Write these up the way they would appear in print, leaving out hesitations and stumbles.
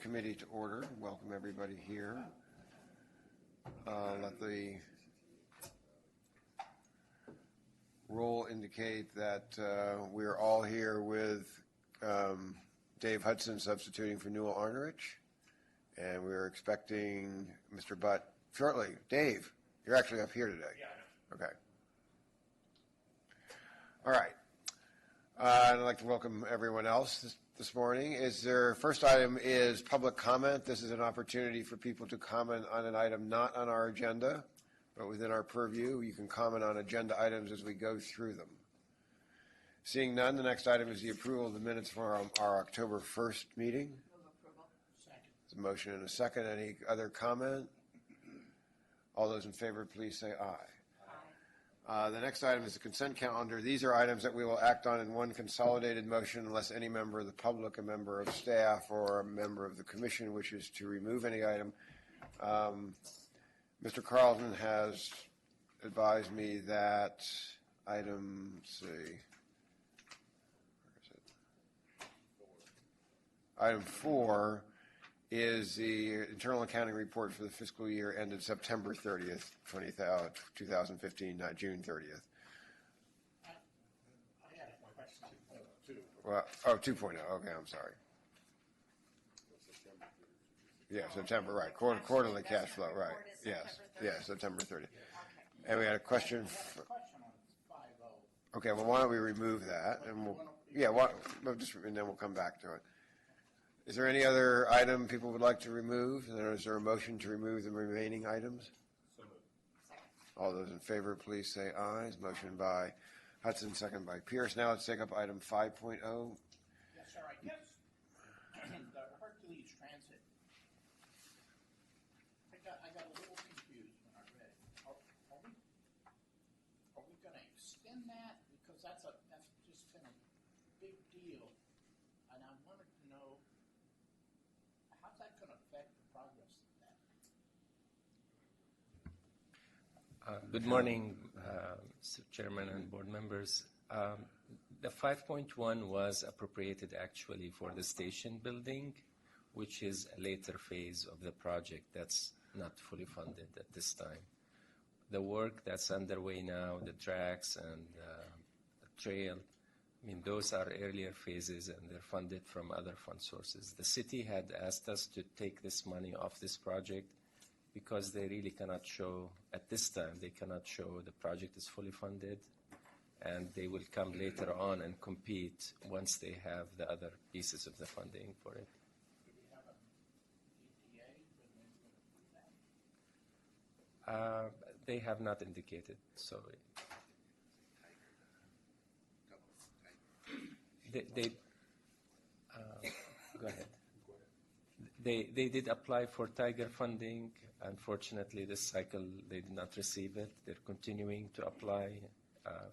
committee to order. Welcome everybody here. Let the roll indicate that we're all here with Dave Hudson substituting for Newell Arnerich, and we're expecting Mr. Butt shortly. Dave, you're actually up here today. Yeah, I know. Okay. All right. I'd like to welcome everyone else this morning. First item is public comment. This is an opportunity for people to comment on an item not on our agenda, but within our purview. You can comment on agenda items as we go through them. Seeing none, the next item is the approval of the minutes for our October 1st meeting. Move approval. Second. There's a motion and a second. Any other comment? All those in favor, please say aye. The next item is the consent calendar. These are items that we will act on in one consolidated motion unless any member of the public, a member of staff, or a member of the commission wishes to remove any item. Mr. Carlton has advised me that item, let's see, where is it? Item 4 is the internal accounting report for the fiscal year ended September 30th, 2015, not June 30th. I had a question too. Well, 2.0, okay, I'm sorry. Yeah, September, right, quarterly cash flow, right, yes, September 30th. Okay. And we had a question. On 5.0. Okay, well, why don't we remove that, and and then we'll come back to it. Is there any other item people would like to remove? Is there a motion to remove the remaining items? So moved. All those in favor, please say aye. Motion by Hudson, second by Pierce. Now let's take up item 5.0. Yes, sir. I guess the Hercules Transit. I got a little confused when I read it. Are we going to extend that because that's just been a big deal, and I wanted to know. How's that going to affect the progress of that? Good morning, Mr. Chairman and board members. The 5.1 was appropriated actually for the station building, which is a later phase of the project that's not fully funded at this time. The work that's underway now, the tracks and the trail, those are earlier phases and they're funded from other fund sources. The city had asked us to take this money off this project because they really cannot show, at this time, they cannot show the project is fully funded, and they will come later on and compete once they have the other pieces of the funding for it. Do we have an ETA when they're going to do that? They have not indicated, so They go ahead. They did apply for Tiger funding. Unfortunately, this cycle they did not receive it. They're continuing to apply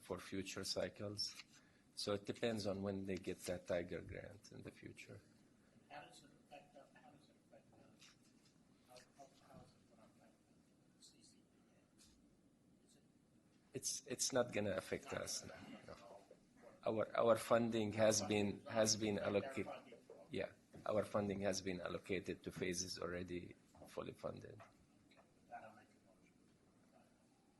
for future cycles. So it depends on when they get that Tiger grant in the future. How does it affect how is it going to affect CCPA? It's not going to affect us. No. Our funding has been allocated. Yeah, our funding has been allocated to phases already fully funded.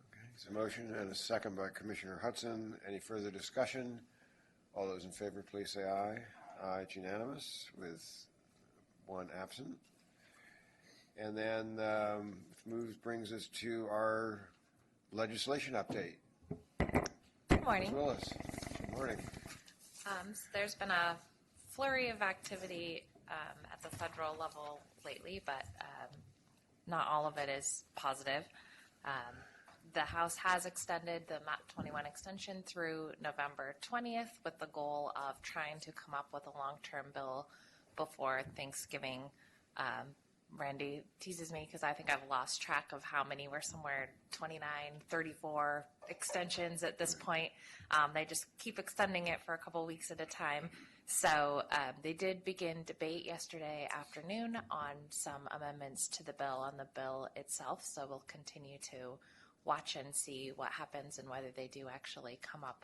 Okay, so a motion and a second by Commissioner Hudson. Any further discussion? All those in favor, please say aye. Aye, it's unanimous with one absent. And then brings us to our legislation update. Good morning. Ms. Willis. Good morning. So there's been a flurry of activity at the federal level lately, but not all of it is positive. The House has extended the MAP 21 extension through November 20th with the goal of trying to come up with a long-term bill before Thanksgiving. Randy teases me because I think I've lost track of how many. We're somewhere 29, 34 extensions at this point. They just keep extending it for a couple weeks at a time. So they did begin debate yesterday afternoon on some amendments to the bill, on the bill itself. So we'll continue to watch and see what happens and whether they do actually come up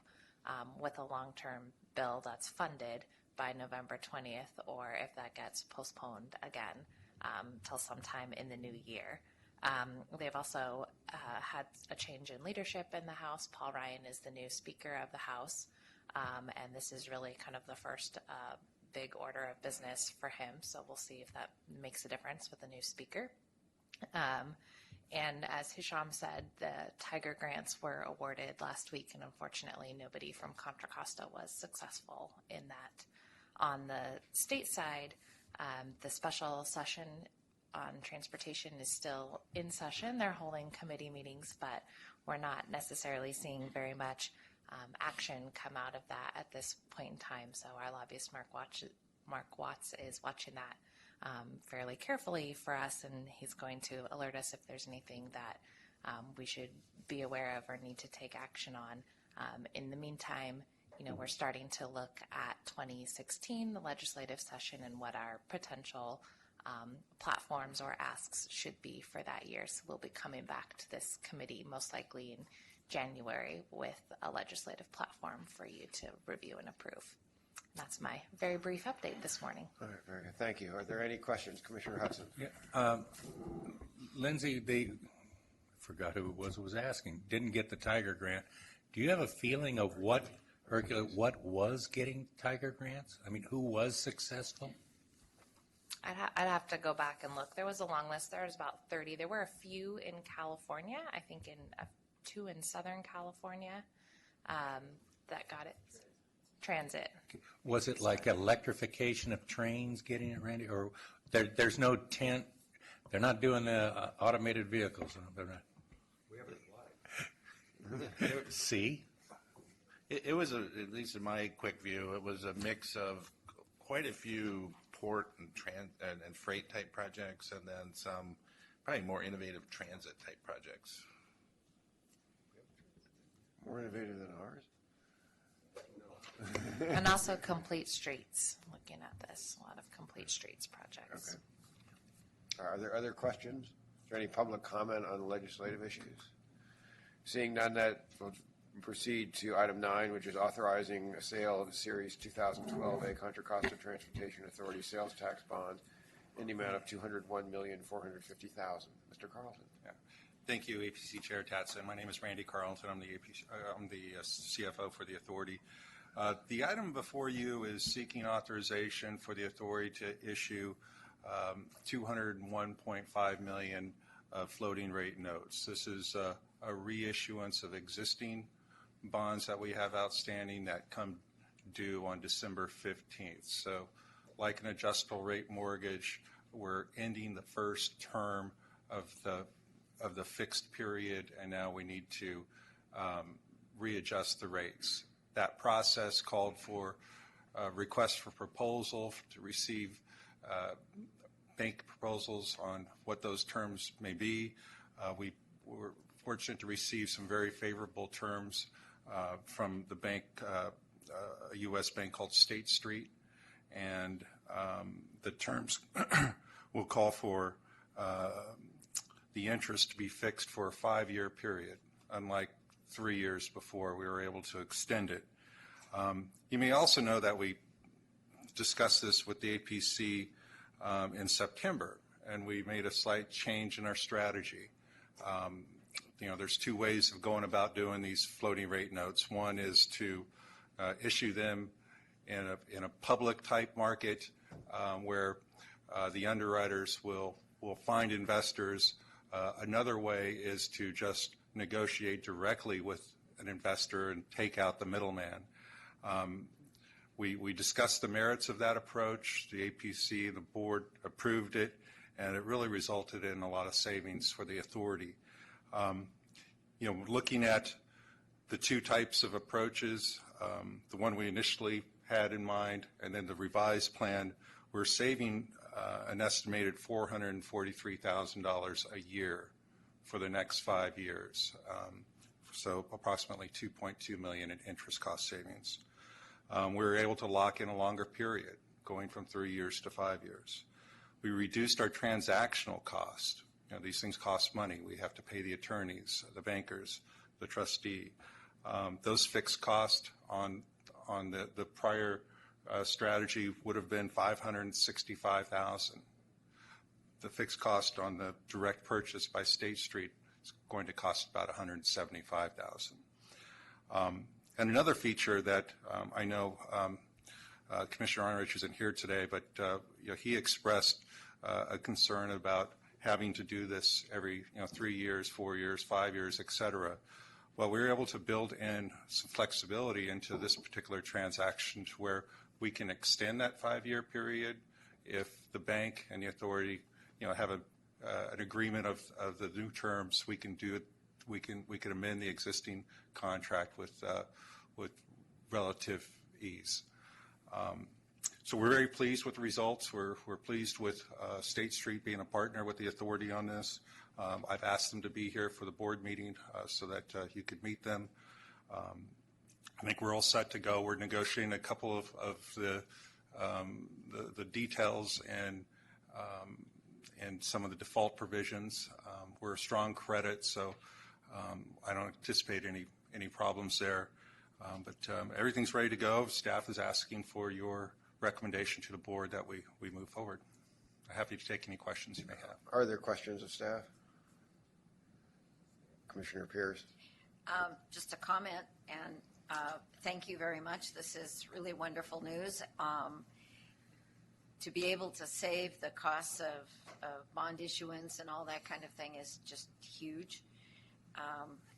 with a long-term bill that's funded by November 20th, or if that gets postponed again till sometime in the new year. They've also had a change in leadership in the House. Paul Ryan is the new Speaker of the House, and this is really kind of the first big order of business for him, so we'll see if that makes a difference with the new Speaker. And as Hisham said, the Tiger grants were awarded last week, and unfortunately nobody from Contra Costa was successful in that. On the state side, the special session on transportation is still in session. They're holding committee meetings, but we're not necessarily seeing very much action come out of that at this point in time. So our lobbyist, Mark Watts, is watching that fairly carefully for us, and he's going to alert us if there's anything that we should be aware of or need to take action on. In the meantime, we're starting to look at 2016, the legislative session, and what our potential platforms or asks should be for that year. So we'll be coming back to this committee most likely in January with a legislative platform for you to review and approve. That's my very brief update this morning. All right, very good. Thank you. Are there any questions? Commissioner Hudson. Yeah. Lindsay, they forgot who it was asking. Didn't get the Tiger grant. Do you have a feeling of what was getting Tiger grants? I mean, who was successful? I'd have to go back and look. There was a long list. There was about 30. There were a few in California, I think 2 in Southern California that got it. Transit. Was it like electrification of trains getting it, Randy? Or there's no tent? They're not doing the automated vehicles. They're not. We haven't applied. See? It was, at least in my quick view, it was a mix of quite a few port and freight type projects, and then some probably more innovative transit type projects. More innovative than ours? And also complete streets, looking at this, a lot of complete streets projects. Okay. Are there other questions? Is there any public comment on legislative issues? Seeing none, that we'll proceed to item 9, which is authorizing a sale of Series 2012 A Contra Costa Transportation Authority sales tax bond in the amount of $201,450,000. Mr. Carlton. Yeah. Thank you, APC Chair Tatson. My name is Randy Carlton. I'm the CFO for the authority. The item before you is seeking authorization for the authority to issue $201.5 million of floating rate notes. This is a reissuance of existing bonds that we have outstanding that come due on December 15th. So like an adjustable rate mortgage, we're ending the first term of the fixed period, and now we need to readjust the rates. That process called for requests for proposal to receive bank proposals on what those terms may be. We were fortunate to receive some very favorable terms from the bank, a U.S. bank called State Street, and the terms will call for the interest to be fixed for a 5-year period, unlike 3 years before we were able to extend it. You may also know that we discussed this with the APC in September, and we made a slight change in our strategy. There's 2 ways of going about doing these floating rate notes. One is to issue them in a public type market where the underwriters will find investors. Another way is to just negotiate directly with an investor and take out the middleman. We discussed the merits of that approach. The APC, the board approved it, and it really resulted in a lot of savings for the authority. Looking at the 2 types of approaches, the one we initially had in mind and then the revised plan, we're saving an estimated $443,000 a year for the next 5 years. So approximately $2.2 million in interest cost savings. We were able to lock in a longer period, going from 3 years to 5 years. We reduced our transactional cost. These things cost money. We have to pay the attorneys, the bankers, the trustee. Those fixed costs on the prior strategy would have been $565,000. The fixed cost on the direct purchase by State Street is going to cost about $175,000. And another feature that I know Commissioner Arnrich isn't here today, but he expressed a concern about having to do this every 3 years, 4 years, 5 years, et cetera. Well, we were able to build in some flexibility into this particular transaction to where we can extend that 5-year period if the bank and the authority have an agreement of the new terms. We can do it. We can amend the existing contract with relative ease. So we're very pleased with the results. We're pleased with State Street being a partner with the authority on this. I've asked them to be here for the board meeting so that you could meet them. I think we're all set to go. We're negotiating a couple of the details and some of the default provisions. We're a strong credit, so I don't anticipate any problems there. But everything's ready to go. Staff is asking for your recommendation to the board that we move forward. I'm happy to take any questions you may have. Are there questions of staff? Commissioner Pierce. Just a comment, and thank you very much. This is really wonderful news. To be able to save the costs of bond issuance and all that kind of thing is just huge.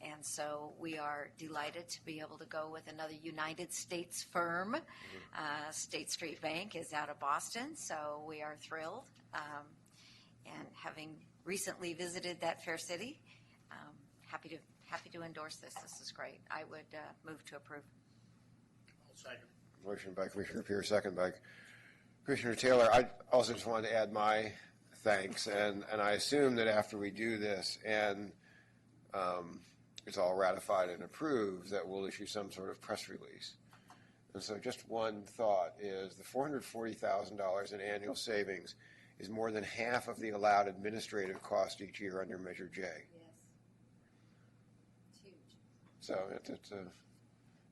And so we are delighted to be able to go with another United States firm. State Street Bank is out of Boston, so we are thrilled. And having recently visited that fair city, happy to endorse this. This is great. I would move to approve. I'll second. Motion by Commissioner Pierce, second by Commissioner Taylor. I also just wanted to add my thanks, and I assume that after we do this and it's all ratified and approved, that we'll issue some sort of press release. And so just one thought is the $440,000 in annual savings is more than half of the allowed administrative cost each year under Measure J. Yes. It's huge. So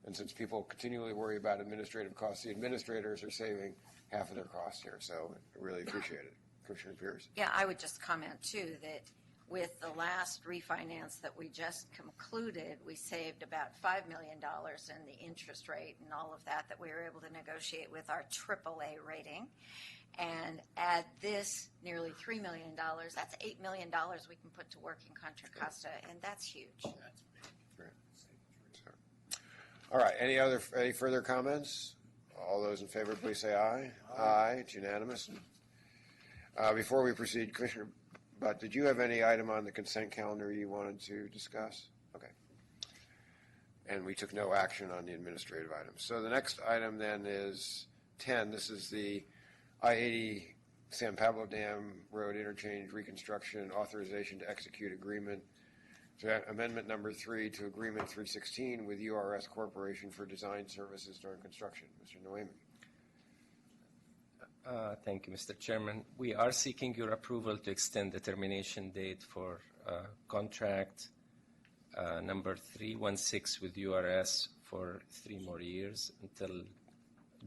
and since people continually worry about administrative costs, the administrators are saving half of their costs here. So I really appreciate it. Commissioner Pierce. Yeah, I would just comment too that with the last refinance that we just concluded, we saved about $5 million in the interest rate and all of that we were able to negotiate with our AAA rating. And add this nearly $3 million, that's $8 million we can put to work in Contra Costa, and that's huge. That's big. Great. So, all right. Any further comments? All those in favor, please say aye. Aye. It's unanimous. Before we proceed, Commissioner Butt, did you have any item on the consent calendar you wanted to discuss? Okay. And we took no action on the administrative items. So the next item then is 10. This is the I-80 San Pablo Dam Road Interchange Reconstruction Authorization to Execute Agreement. So amendment number 3 to Agreement 316 with URS Corporation for Design Services during construction. Mr. Noemi. Thank you, Mr. Chairman. We are seeking your approval to extend the termination date for contract number 316 with URS for 3 more years until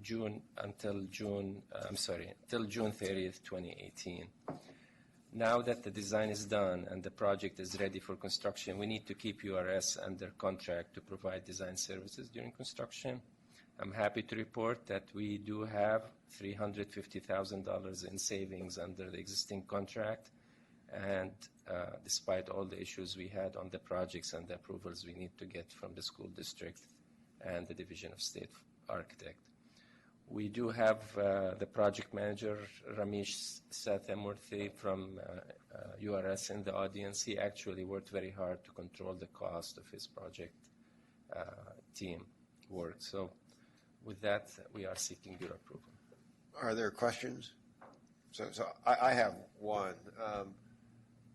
June 30th, 2018. Now that the design is done and the project is ready for construction, we need to keep URS under contract to provide design services during construction. I'm happy to report that we do have $350,000 in savings under the existing contract, and despite all the issues we had on the projects and the approvals we need to get from the school district and the Division of State Architect. We do have the project manager, Ramesh Sathamurthy from URS in the audience. He actually worked very hard to control the cost of his project team work. So with that, we are seeking your approval. Are there questions? So I have one.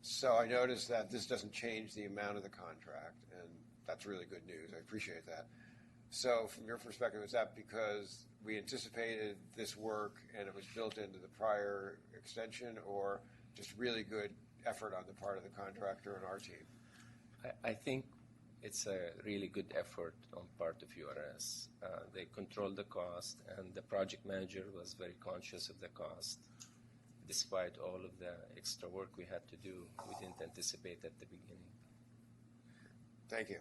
So I noticed that this doesn't change the amount of the contract, and that's really good news. I appreciate that. So from your perspective, is that because we anticipated this work and it was built into the prior extension, or just really good effort on the part of the contractor and our team? I think it's a really good effort on part of URS. They controlled the cost, and the project manager was very conscious of the cost. Despite all of the extra work we had to do, we didn't anticipate at the beginning. Thank you.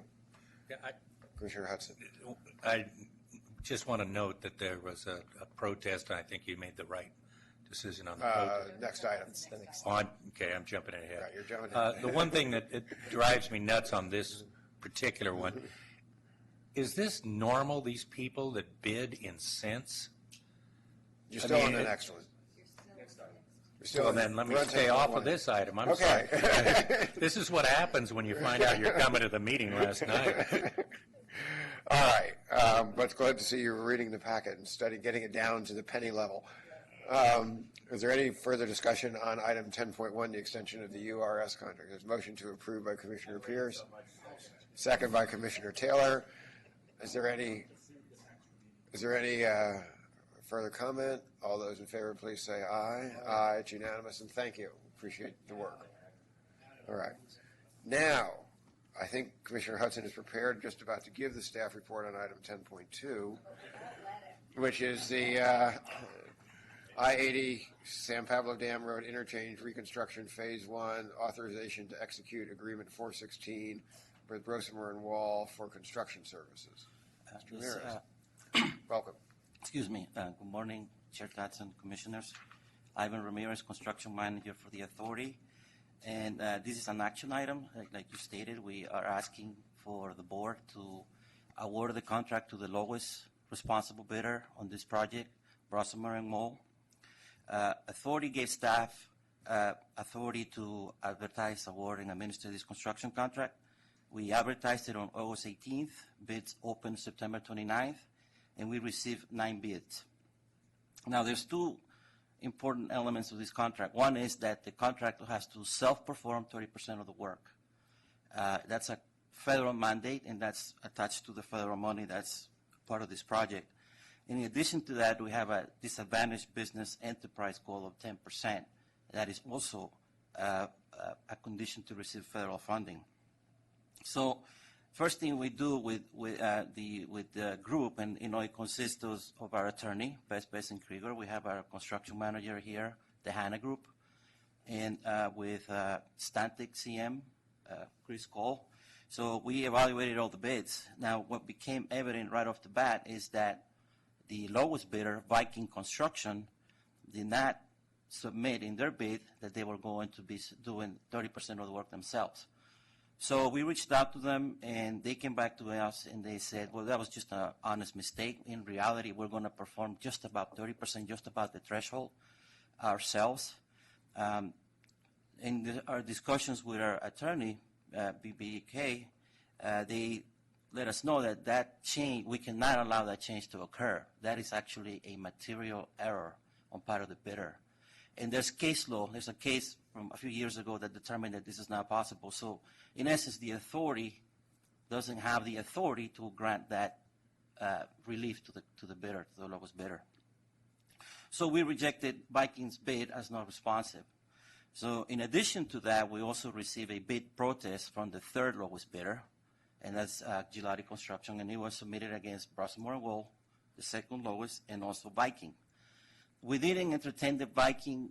Yeah, Commissioner Hudson. I just want to note that there was a protest, and I think you made the right decision on the protest. Next item. It's the next. Okay, I'm jumping ahead. Right, you're jumping ahead. The one thing that it drives me nuts on this particular one, is this normal, these people that bid in cents? You're still on the it- next one. You're still Well, on then let me run stay 10.1. off of this item. I'm Okay. sorry. This is what happens when you find out you're coming to the meeting last night. All right, but glad to see you were reading the packet and getting it down to the penny level. Is there any further discussion on item 10.1, the extension of the URS contract? There's a motion to approve by Commissioner Pierce, second by Commissioner Taylor. Is there any further comment? All those in favor, please say aye. Aye, it's unanimous, and thank you. Appreciate the work. All right. Now, I think Commissioner Hudson is prepared, just about to give the staff report on item 10.2, which is the I-80 San Pablo Dam Road Interchange Reconstruction Phase 1, authorization to execute Agreement 416 with Brosemer and Wall for construction services. Mr. Ramirez, welcome. Excuse me. Good morning, Chair Dodson, Commissioners. Ivan Ramirez, Construction Manager for the Authority. And this is an action item. Like you stated, we are asking for the board to award the contract to the lowest responsible bidder on this project, Brosemer and Wall. Authority gave staff authority to advertise, award, and administer this construction contract. We advertised it on August 18th. Bids opened September 29th, and we received 9 bids. Now, there's two important elements of this contract. One is that the contractor has to self-perform 30% of the work. That's a federal mandate, and that's attached to the federal money that's part of this project. In addition to that, we have a disadvantaged business enterprise goal of 10%. That is also a condition to receive federal funding. So, first thing we do with the group, and it consists of our attorney, Best and Krieger. We have our construction manager here, the Hanna Group, and with Stantec CM, Chris Cole. So we evaluated all the bids. Now, what became evident right off the bat is that the lowest bidder, Viking Construction, did not submit in their bid that they were going to be doing 30% of the work themselves. So we reached out to them, and they came back to us, and they said, well, that was just an honest mistake. In reality, we're going to perform just about 30%, just about the threshold ourselves. In our discussions with our attorney, BBK, they let us know that change, we cannot allow that change to occur. That is actually a material error on part of the bidder. And there's case law. There's a case from a few years ago that determined that this is not possible. So, in essence, the authority doesn't have the authority to grant that relief to the bidder, to the lowest bidder. So we rejected Viking's bid as not responsive. So in addition to that, we also received a bid protest from the third lowest bidder, and that's Gelati Construction, and it was submitted against Brosemer and Wall, the second lowest, and also Viking. We didn't entertain the Viking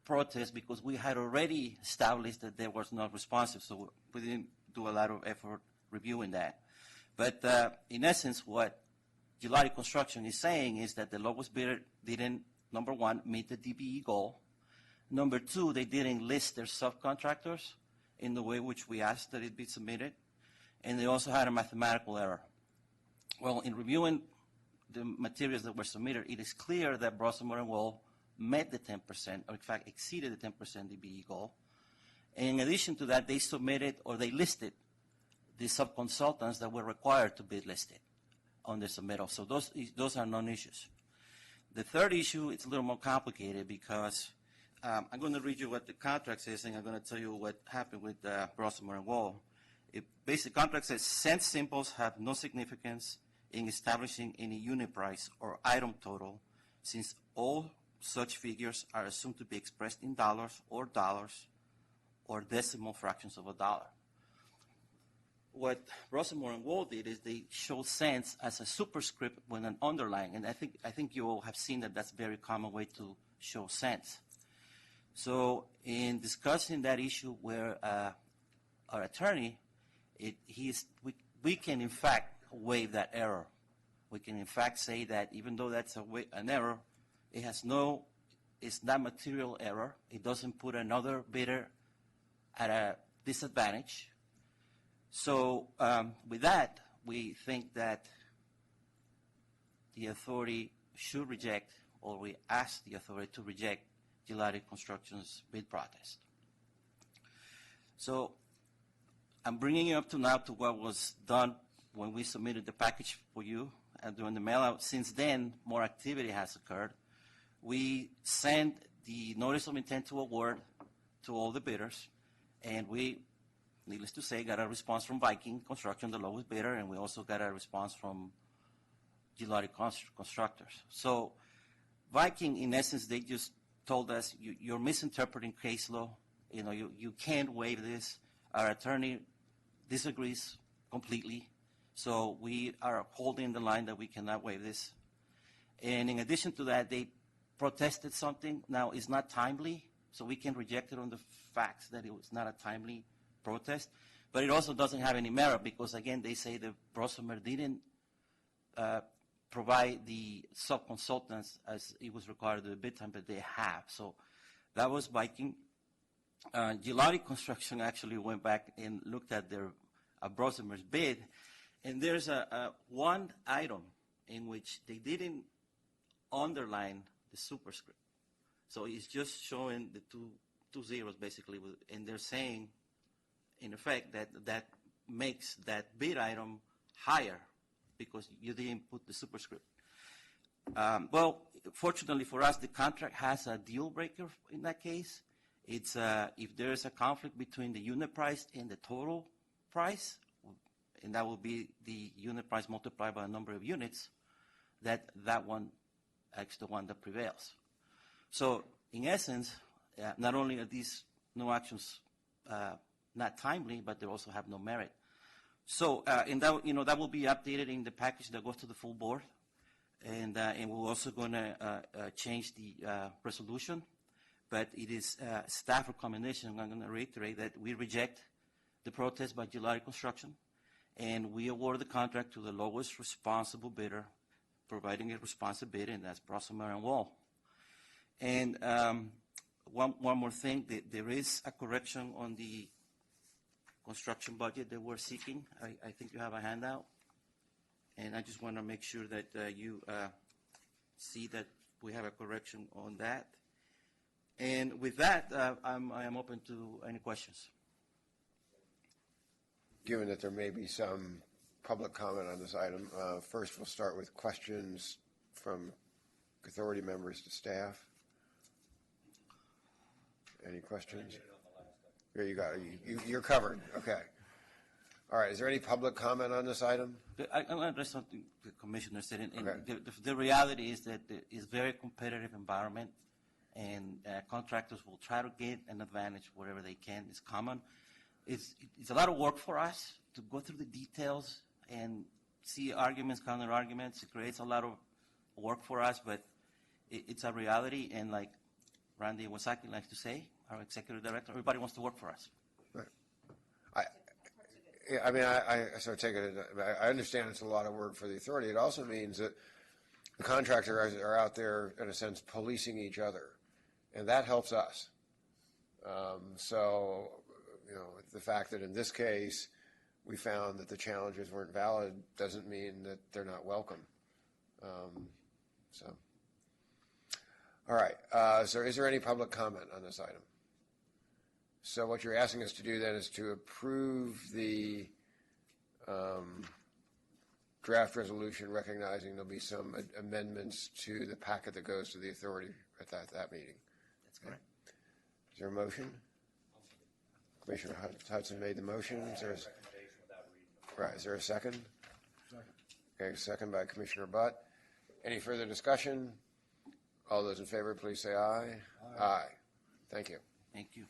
protest because we had already established that they was not responsive, so we didn't do a lot of effort reviewing that. But in essence, what Gelati Construction is saying is that the lowest bidder didn't, number one, meet the DBE goal. Number two, they didn't list their subcontractors in the way which we asked that it be submitted. And they also had a mathematical error. Well, in reviewing the materials that were submitted, it is clear that Brosemer and Wall met the 10%, or in fact exceeded the 10% DBE goal. And in addition to that, they submitted or they listed the subconsultants that were required to be listed on the submittal. So those are non-issues. The third issue, it's a little more complicated because I'm going to read you what the contract says, and I'm going to tell you what happened with Brosemer and Wall. Basic contract says, cent symbols have no significance in establishing any unit price or item total, since all such figures are assumed to be expressed in dollars or decimal fractions of a dollar. what Rosamore and Wall did is they show sense as a superscript with an underline, and I think you all have seen that that's a very common way to show sense. So in discussing that issue where our attorney, we can in fact waive that error. We can in fact say that even though that's an error, it's not material error. It doesn't put another bidder at a disadvantage. So with that, we think that the authority should reject, or we ask the authority to reject Gelati Construction's bid protest. So I'm bringing you up to now to what was done when we submitted the package for you and during the mail-out. Since then, more activity has occurred. We sent the notice of intent to award to all the bidders, and we, needless to say, got a response from Viking Construction, the lowest bidder, and we also got a response from Gelati Constructors. So Viking, in essence, they just told us, you're misinterpreting case law. You can't waive this. Our attorney disagrees completely. So we are holding the line that we cannot waive this. And in addition to that, they protested something. Now, it's not timely, so we can reject it on the facts that it was not a timely protest. But it also doesn't have any merit because, again, they say that Brosomer didn't provide the sub-consultants as it was required to the bid time, but they have. So that was Viking. Gelati Construction actually went back and looked at their Brosomer's bid, and there's one item in which they didn't underline the superscript. So it's just showing the two zeros basically, and they're saying, in effect, that makes that bid item higher because you didn't put the superscript. Well, fortunately for us, the contract has a deal breaker in that case. It's if there is a conflict between the unit price and the total price, and that will be the unit price multiplied by the number of units, that one is the one that prevails. So in essence, not only are these no actions not timely, but they also have no merit. So and that will be updated in the package that goes to the full board, and we're also going to change the resolution. But it is staff recommendation. I'm going to reiterate that we reject the protest by Gelati Construction, and we award the contract to the lowest responsible bidder, providing a responsive bid, and that's Brosomer and Wall. And one more thing, there is a correction on the construction budget that we're seeking. I think you have a handout, and I just want to make sure that you see that we have a correction on that. And with that, I am open to any questions. Given that there may be some public comment on this item, first we'll start with questions from authority members to staff. Any questions? Here you go. You're covered. Okay. All right. Is there any public comment on this item? I'm going to address something the commissioner said. Okay. The reality is that it's a very competitive environment, and contractors will try to get an advantage wherever they can. It's common. It's a lot of work for us to go through the details and see arguments, counter arguments. It creates a lot of work for us, but it's a reality. And like Randy Wasaki likes to say, our executive director, everybody wants to work for us. Right. I sort of take it. I understand it's a lot of work for the authority. It also means that the contractors are out there, in a sense, policing each other, and that helps us. So, the fact that in this case we found that the challenges weren't valid doesn't mean that they're not welcome. All right. So is there any public comment on this item? So what you're asking us to do then is to approve the draft resolution, recognizing there'll be some amendments to the packet that goes to the authority at that meeting. That's correct. Is there a motion? Commissioner Hudson made the motion. Is there a second? Second. Okay, second by Commissioner Butt. Any further discussion? All those in favor, please say aye. Aye. Thank you. Thank you.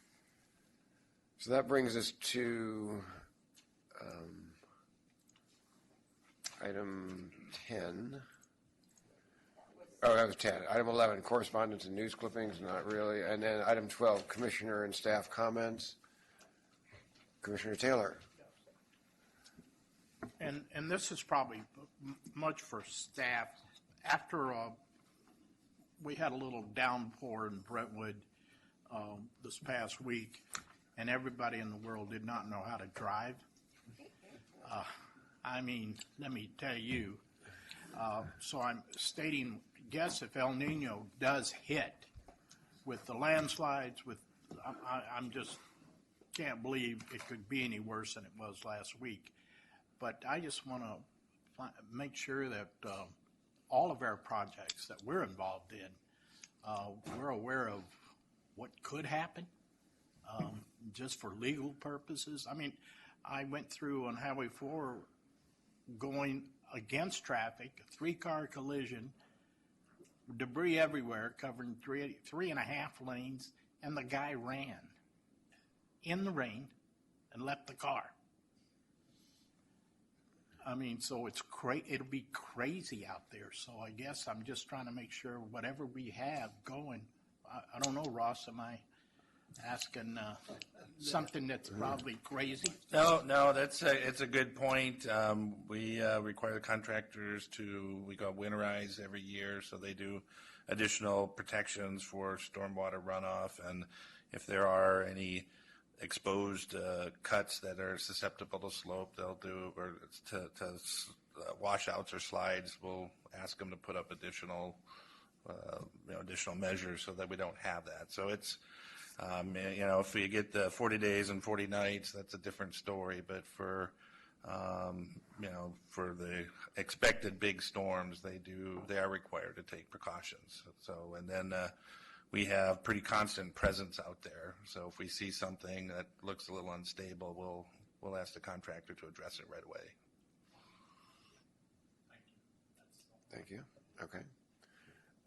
So that brings us to Item 10. Oh, that was 10. Item 11, correspondence and news clippings, not really. And then item 12, commissioner and staff comments. Commissioner Taylor. And this is probably much for staff. After we had a little downpour in Brentwood this past week, and everybody in the world did not know how to drive. I mean, let me tell you. So I'm stating, guess if El Nino does hit with the landslides, I'm just can't believe it could be any worse than it was last week. But I just want to make sure that all of our projects that we're involved in, we're aware of what could happen, just for legal purposes. I mean, I went through on Highway 4 going against traffic, a 3-car collision, debris everywhere, covering three and a half lanes, and the guy ran in the rain and left the car. I mean, so it'll be crazy out there. So I guess I'm just trying to make sure whatever we have going, I don't know, Ross, am I asking something that's probably crazy? No, it's a good point. We require the contractors we go winterize every year, so they do additional protections for stormwater runoff, and if there are any exposed cuts that are susceptible to slope, they'll do, or to washouts or slides, we'll ask them to put up additional measures so that we don't have that. So it's, if we get the 40 days and 40 nights, that's a different story. But for the expected big storms, they are required to take precautions. So, and then we have pretty constant presence out there. So if we see something that looks a little unstable, we'll ask the contractor to address it right away. Thank you. Okay.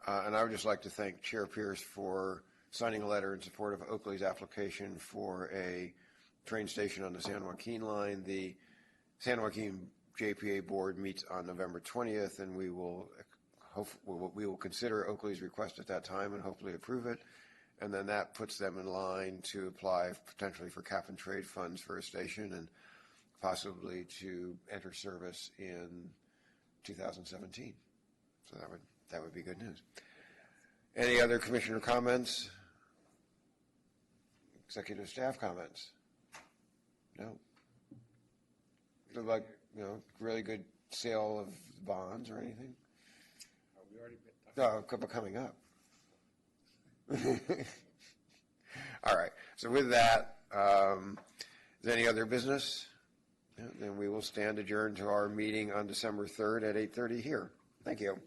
And I would just like to thank Chair Pierce for signing a letter in support of Oakley's application for a train station on the San Joaquin line. The San Joaquin JPA board meets on November 20th, and we will consider Oakley's request at that time and hopefully approve it. And then that puts them in line to apply potentially for cap and trade funds for a station and possibly to enter service in 2017. So that would be good news. Any other commissioner comments? Executive staff comments? No. Look like, really good sale of bonds or anything? We already been talking. No, a couple coming up. All right. So with that, is there any other business? No, then we will stand adjourned to our meeting on December 3rd at 8:30 here. Thank you.